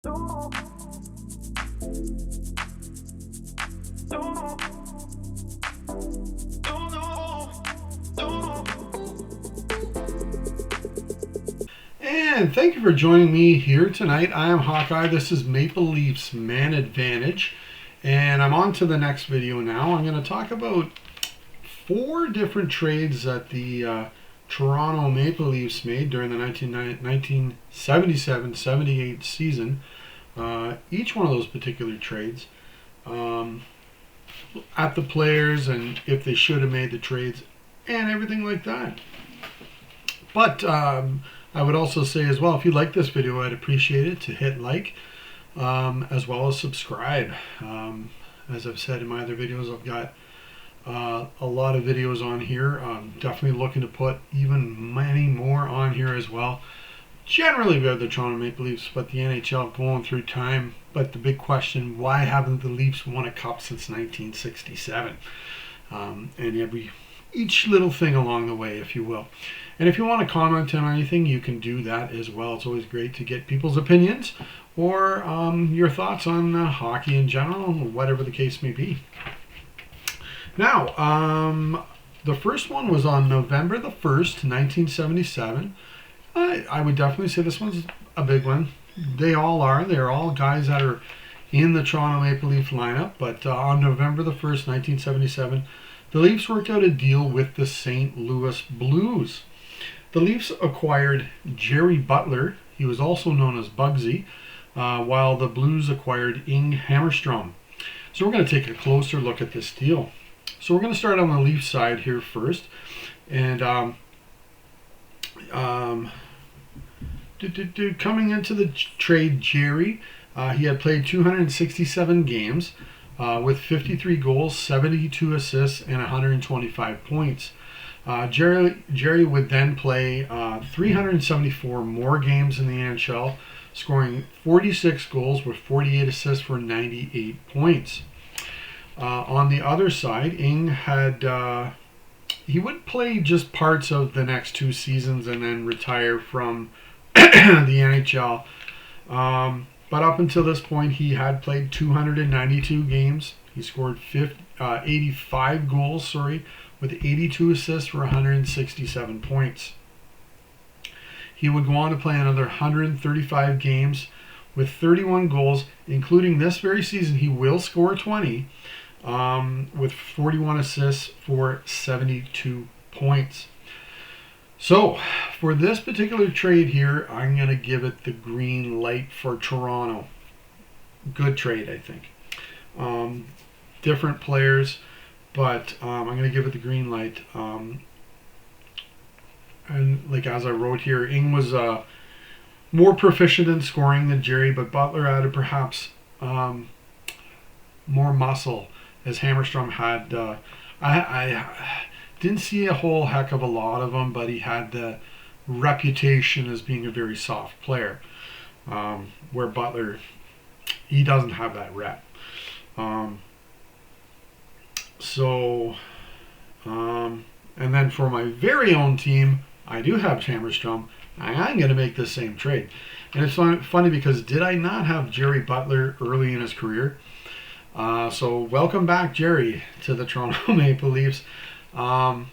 And thank you for joining me here tonight. I am Hawkeye. This is Maple Leafs Man Advantage. And I'm on to the next video now. I'm going to talk about 4 different trades that the Toronto Maple Leafs made during the 1977-78 season. Each one of those particular trades, at the players and if they should have made the trades and everything like that. But I would also say as well, if you like this video, I'd appreciate it to hit like, as well as subscribe. As I've said in my other videos, I've got a lot of videos on here. I'm definitely looking to put even many more on here as well. Generally about the Toronto Maple Leafs, but the NHL going through time. But the big question, why haven't the Leafs won a cup since 1967? And each little thing along the way, if you will. And if you want to comment on anything, you can do that as well. It's always great to get people's opinions or your thoughts on hockey in general, whatever the case may be. Now, the first one was on November the 1st, 1977. I would definitely say this one's a big one. They all are. They're all guys that are in the Toronto Maple Leaf lineup. But on November the 1st, 1977, the Leafs worked out a deal with the St. Louis Blues. The Leafs acquired Jerry Butler. He was also known as Bugsy, while the Blues acquired Inge Hammerstrom. So we're going to take a closer look at this deal. So we're going to start on the Leafs side here first. And coming into the trade, Jerry, he had played 267 games with 53 goals, 72 assists, and 125 points. Jerry would then play 374 more games in the NHL, scoring 46 goals with 48 assists for 98 points. On the other side, Inge had he would play just parts of the next 2 seasons and then retire from the NHL. But up until this point, he had played 292 games. He scored 85 goals, with 82 assists for 167 points. He would go on to play another 135 games with 31 goals, including this very season. He will score 20 with 41 assists for 72 points. So, for this particular trade here, I'm going to give it the green light for Toronto. Good trade, I think. Different players, but I'm going to give it the green light. And like as I wrote here, Inge was more proficient in scoring than Jerry, but Butler added perhaps more muscle, as Hammerstrom had. I didn't see a whole heck of a lot of him, but he had the reputation as being a very soft player, where Butler, he doesn't have that rep. And then for my very own team, I do have Hammerstrom. I'm going to make the same trade. And it's funny because did I not have Jerry Butler early in his career? So welcome back, Jerry, to the Toronto Maple Leafs. But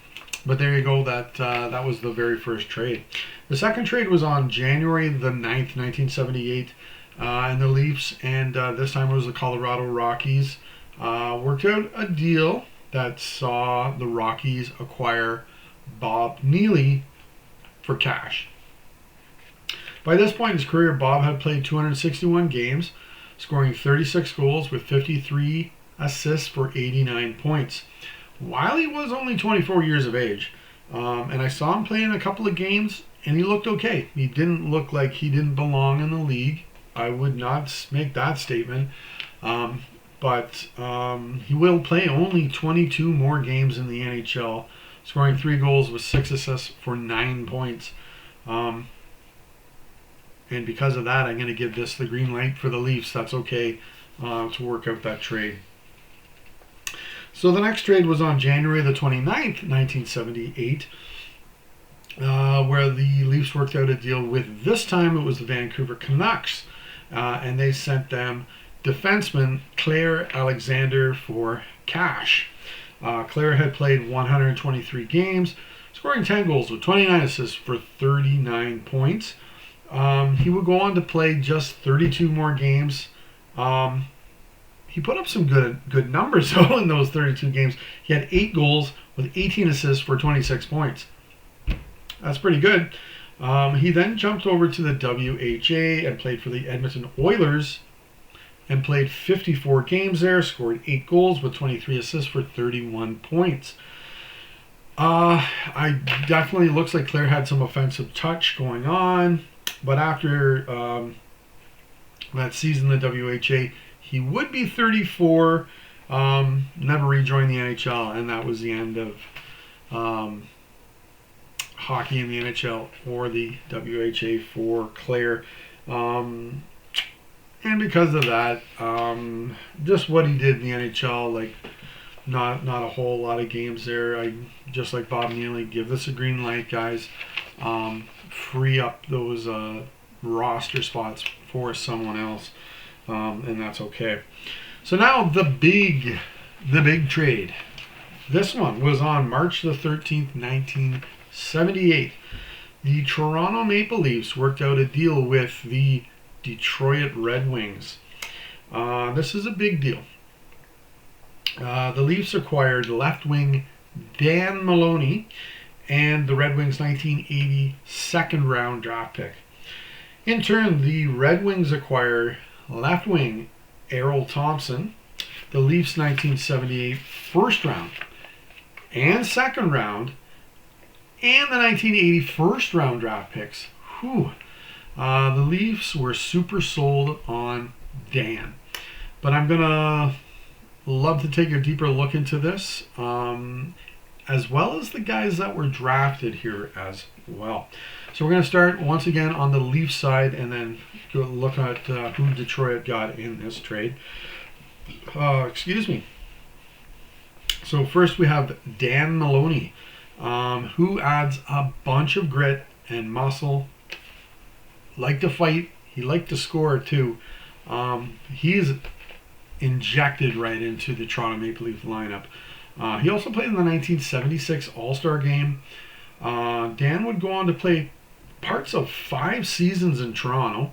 there you go. That was the very first trade. The second trade was on January the 9th, 1978. And the Leafs, and this time it was the Colorado Rockies, worked out a deal that saw the Rockies acquire Bob Neely for cash. By this point in his career, Bob had played 261 games, scoring 36 goals with 53 assists for 89 points. While he was only 24 years of age, and I saw him play in a couple of games, and he looked okay. He didn't look like he didn't belong in the league. I would not make that statement. But he will play only 22 more games in the NHL, scoring 3 goals with 6 assists for 9 points. And because of that, I'm going to give this the green light for the Leafs. That's okay to work out that trade. So the next trade was on January the 29th, 1978, where the Leafs worked out a deal with, this time it was the Vancouver Canucks. and they sent them defenseman Claire Alexander for cash. Claire had played 123 games, scoring 10 goals with 29 assists for 39 points. He would go on to play just 32 more games. He put up some good numbers though in those 32 games. He had 8 goals with 18 assists for 26 points. That's pretty good. He then jumped over to the WHA and played for the Edmonton Oilers and played 54 games there, scored 8 goals with 23 assists for 31 points. I definitely looks like Claire had some offensive touch going on, but after that season in the WHA, he would be 34, never rejoined the NHL, and that was the end of hockey in the NHL or the WHA for Claire. And because of that, just what he did in the NHL, like not a whole lot of games there. I just like Bob Neely, give this a green light, guys. Free up those roster spots for someone else, and that's okay. So now the big trade. This one was on March the 13th, 1978. The Toronto Maple Leafs worked out a deal with the Detroit Red Wings. This is a big deal. The Leafs acquired left wing Dan Maloney and the Red Wings' 1980 second round draft pick. In turn, the Red Wings acquire left wing Errol Thompson, the Leafs' 1978 first round and second round, and the 1980 first round draft picks. Whew. The Leafs were super sold on Dan. But I'm going to love to take a deeper look into this, as well as the guys that were drafted here as well. So we're going to start once again on the Leafs side and then go look at who Detroit got in this trade. Excuse me. So first we have Dan Maloney, who adds a bunch of grit and muscle. Liked to fight. He liked to score too. He's injected right into the Toronto Maple Leaf lineup. He also played in the 1976 All-Star Game. Dan would go on to play parts of 5 seasons in Toronto,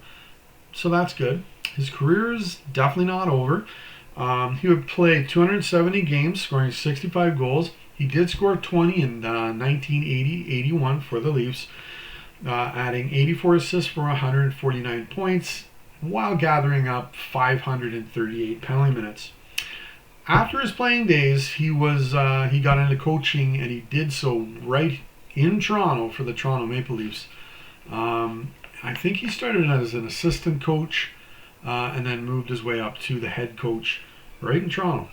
so that's good. His career is definitely not over. He would play 270 games, scoring 65 goals. He did score 20 in 1980-81 for the Leafs, adding 84 assists for 149 points while gathering up 538 penalty minutes. After his playing days, he got into coaching, and he did so right in Toronto for the Toronto Maple Leafs. I think he started as an assistant coach and then moved his way up to the head coach right in Toronto.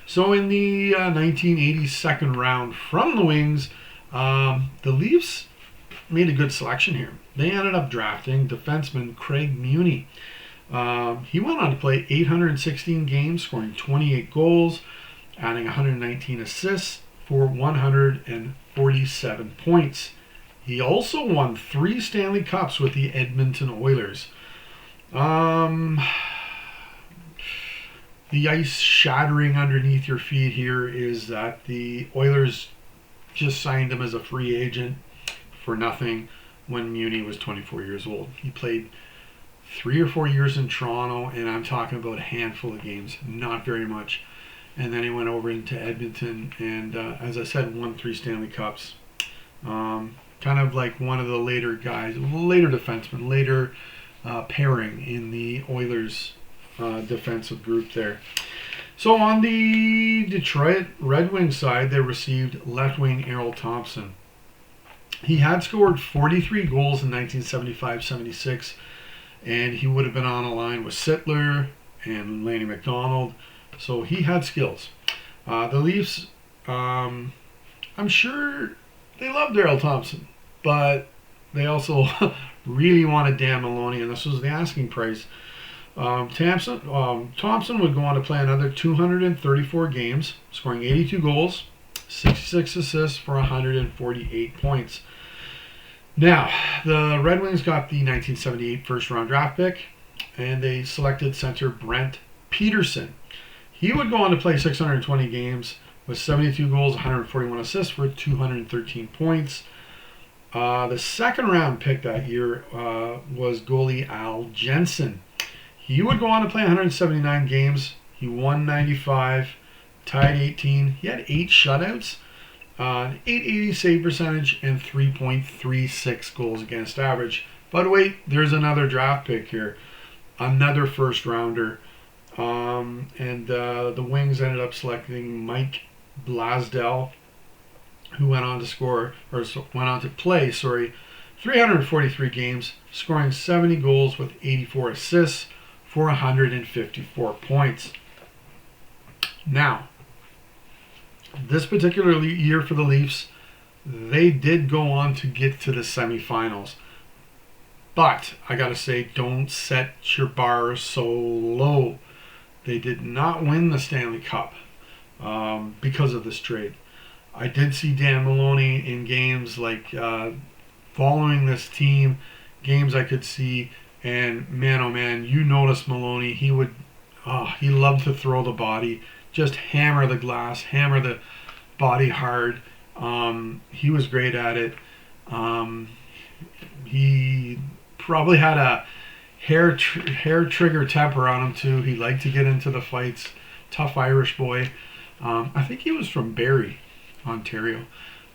So in the 1980 second round from the Wings, the Leafs made a good selection here. They ended up drafting defenseman Craig Muni. He went on to play 816 games, scoring 28 goals, adding 119 assists for 147 points. He also won 3 Stanley Cups with the Edmonton Oilers. The ice shattering underneath your feet here is that the Oilers just signed him as a free agent for nothing when Muni was 24 years old. He played 3 or 4 years in Toronto, and I'm talking about a handful of games, not very much. And then he went over into Edmonton and, as I said, won 3 Stanley Cups. Kind of like one of the later guys, later defensemen, later pairing in the Oilers defensive group there. So on the Detroit Red Wings side, they received left wing Errol Thompson. He had scored 43 goals in 1975-76, and he would have been on a line with Sittler and Lanny McDonald, so he had skills. The Leafs, I'm sure they loved Errol Thompson, but they also really wanted Dan Maloney, and this was the asking price. Thompson would go on to play another 234 games, scoring 82 goals, 66 assists for 148 points. Now, the Red Wings got the 1978 first round draft pick, and they selected center Brent Peterson. He would go on to play 620 games with 72 goals, 141 assists for 213 points. The second round pick that year was goalie Al Jensen. He would go on to play 179 games. He won 95, tied 18. He had 8 shutouts, 880 save percentage, and 3.36 goals against average. But wait, there's another draft pick here, another first rounder. And the Wings ended up selecting Mike Blasdell, who went on to play 343 games, scoring 70 goals with 84 assists for 154 points. Now, this particular year for the Leafs, they did go on to get to the semifinals. But I gotta say, don't set your bar so low. They did not win the Stanley Cup because of this trade. I did see Dan Maloney in games like following this team, games I could see, and man, oh man, you notice Maloney. He loved to throw the body, just hammer the glass, hammer the body hard. He was great at it. He probably had a hair trigger temper on him too. He liked to get into the fights. Tough Irish boy. I think he was from Barrie, Ontario,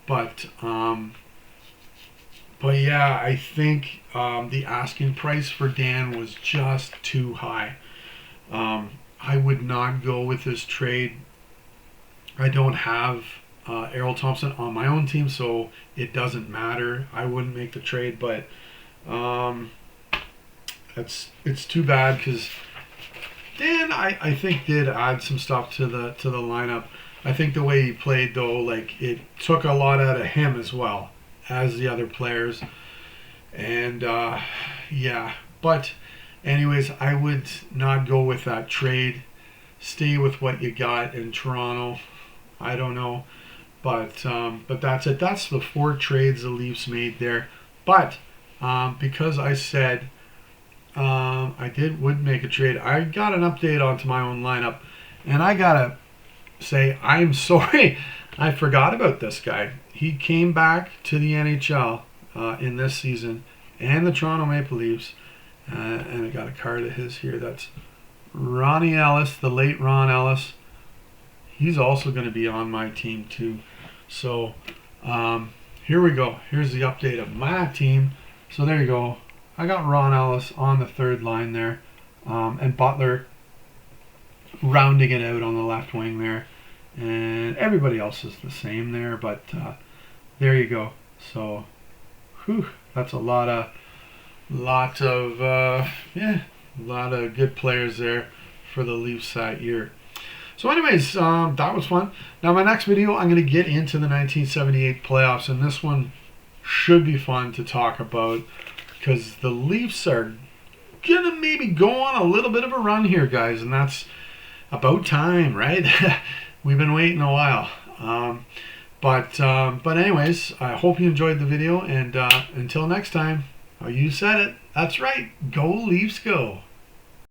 but yeah, I think the asking price for Dan was just too high. I would not go with this trade. I don't have Errol Thompson on my own team, so it doesn't matter. I wouldn't make the trade, but it's too bad because Dan, I think, did add some stuff to the lineup. I think the way he played, though, like, it took a lot out of him as well as the other players. And yeah, but anyways, I would not go with that trade. Stay with what you got in Toronto. I don't know, but that's it. That's the 4 trades the Leafs made there. But because I said I would make a trade, I got an update onto my own lineup, and I gotta say I'm sorry I forgot about this guy. He came back to the NHL in this season and the Toronto Maple Leafs, and I got a card of his here. That's Ronnie Ellis, the late Ron Ellis. He's also going to be on my team too. So here we go. Here's the update of my team. So there you go. I got Ron Ellis on the third line there, and Butler rounding it out on the left wing there, and everybody else is the same there. But there you go. So, that's a lot of good players there for the Leafs that year. So anyways, that was fun. Now my next video, I'm going to get into the 1978 playoffs, and this one should be fun to talk about because the Leafs are going to maybe go on a little bit of a run here, guys, and that's about time, right? We've been waiting a while. But anyways, I hope you enjoyed the video, and until next time, you said it. That's right. Go Leafs, go.